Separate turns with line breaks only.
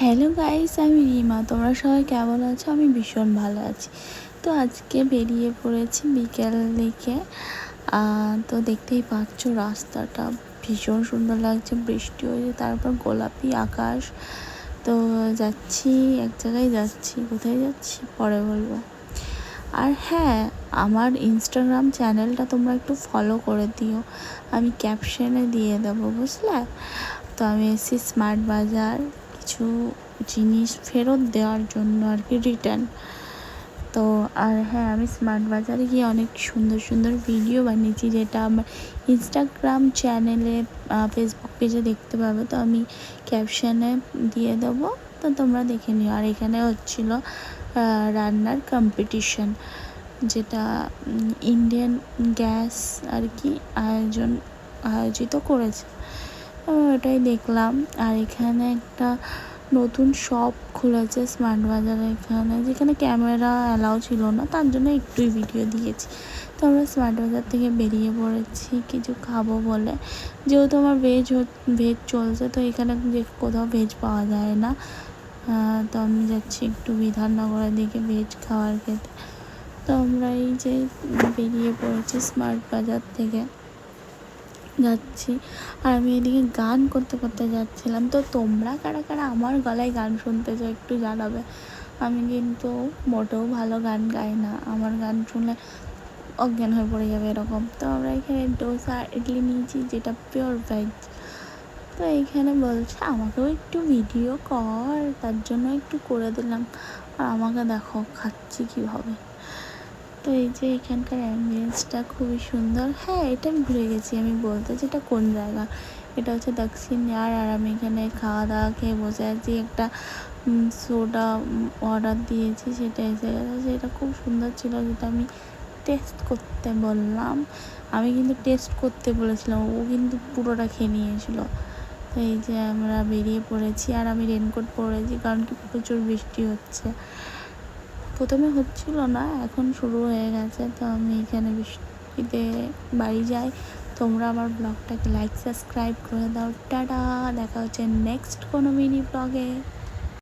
Hello guys, আমি রিমা। তোমরা সবাই কেমন আছো? আমি ভীষণ ভালো আছি। তো আজকে বেরিয়ে পড়েছি বিকেল দিকে। তো দেখতেই পাচ্ছ রাস্তাটা ভীষণ সুন্দর লাগছে, বৃষ্টি হয়েছে, তারপর গোলাপি আকাশ। তো যাচ্ছি, এক জায়গায় যাচ্ছি। কোথায় যাচ্ছি পরে বলবো। আর হ্যাঁ, আমার ইনস্টাগ্রাম চ্যানেলটা তোমরা একটু ফলো করে দিও, আমি ক্যাপশনে দিয়ে দেবো, বুঝলে? তো আমি এসেছি স্মার্ট বাজার কিছু জিনিস ফেরত দেওয়ার জন্য আর কি, রিটার্ন। তো আর হ্যাঁ, আমি স্মার্ট বাজারে গিয়ে অনেক সুন্দর সুন্দর ভিডিও বানিয়েছি, যেটা আমার ইনস্টাগ্রাম চ্যানেলে, ফেসবুক পেজে দেখতে পাবে। তো আমি ক্যাপশনে দিয়ে দেবো, তো তোমরা দেখে নিও। আর এখানে হচ্ছিল রান্নার কম্পিটিশন, যেটা ইন্ডিয়ান গ্যাস আর কি আয়োজিত করেছে। ওটাই দেখলাম। আর এখানে একটা নতুন শপ খুলেছে স্মার্ট বাজারে, এখানে যেখানে ক্যামেরা অ্যালাউ ছিল না, তার জন্য একটুই ভিডিও দিয়েছি। তো আমরা স্মার্ট বাজার থেকে বেরিয়ে পড়েছি কিছু খাবো বলে, যেহেতু আমার ভেজ চলছে, তো এখানে যে কোথাও ভেজ পাওয়া যায় না। তো আমি যাচ্ছি একটু বিধাননগরের দিকে ভেজ খাবার খেতে। তো আমরা এই যে বেরিয়ে পড়েছি স্মার্ট বাজার থেকে, যাচ্ছি। আর আমি এদিকে গান করতে করতে যাচ্ছিলাম। তো তোমরা কারা কারা আমার গলায় গান শুনতে চাও একটু জানাবে। আমি কিন্তু মোটেও ভালো গান গাই না, আমার গান শুনলে অজ্ঞান হয়ে পড়ে যাবে এরকম। তো আমরা এখানে ডোসা ইডলি নিয়েছি, যেটা পিওর ভেজ। তো এইখানে বলছে আমাকেও একটু ভিডিও কর, তার জন্য একটু করে দিলাম। আর আমাকে দেখো খাচ্ছি কীভাবে। তো এই যে এখানকার অ্যাম্বিয়েন্সটা খুবই সুন্দর। হ্যাঁ, এটা আমি ভুলে গেছি আমি বলতে, যেটা কোন জায়গা। এটা হচ্ছে দক্ষিণ ইয়ার। আর আমি এখানে খাওয়া দাওয়া খেয়ে বসে আছি, একটা সোডা অর্ডার দিয়েছি, সেটা এসে গেছে। সেটা খুব সুন্দর ছিল, যেটা আমি টেস্ট করতে বললাম। আমি কিন্তু টেস্ট করতে বলেছিলাম, ও কিন্তু পুরোটা খেয়ে নিয়েছিল। তো এই যে আমরা বেরিয়ে পড়েছি, আর আমি রেনকোট পরেছি, কারণ কি প্রচুর বৃষ্টি হচ্ছে। প্রথমে হচ্ছিল না, এখন শুরু হয়ে গেছে। তো আমি এখানে বৃষ্টিতে বাড়ি যাই। তোমরা আমার ব্লগটাকে লাইক সাবস্ক্রাইব করে দাও। টাটা, দেখা হচ্ছে নেক্সট কোনো মিনি ব্লগে।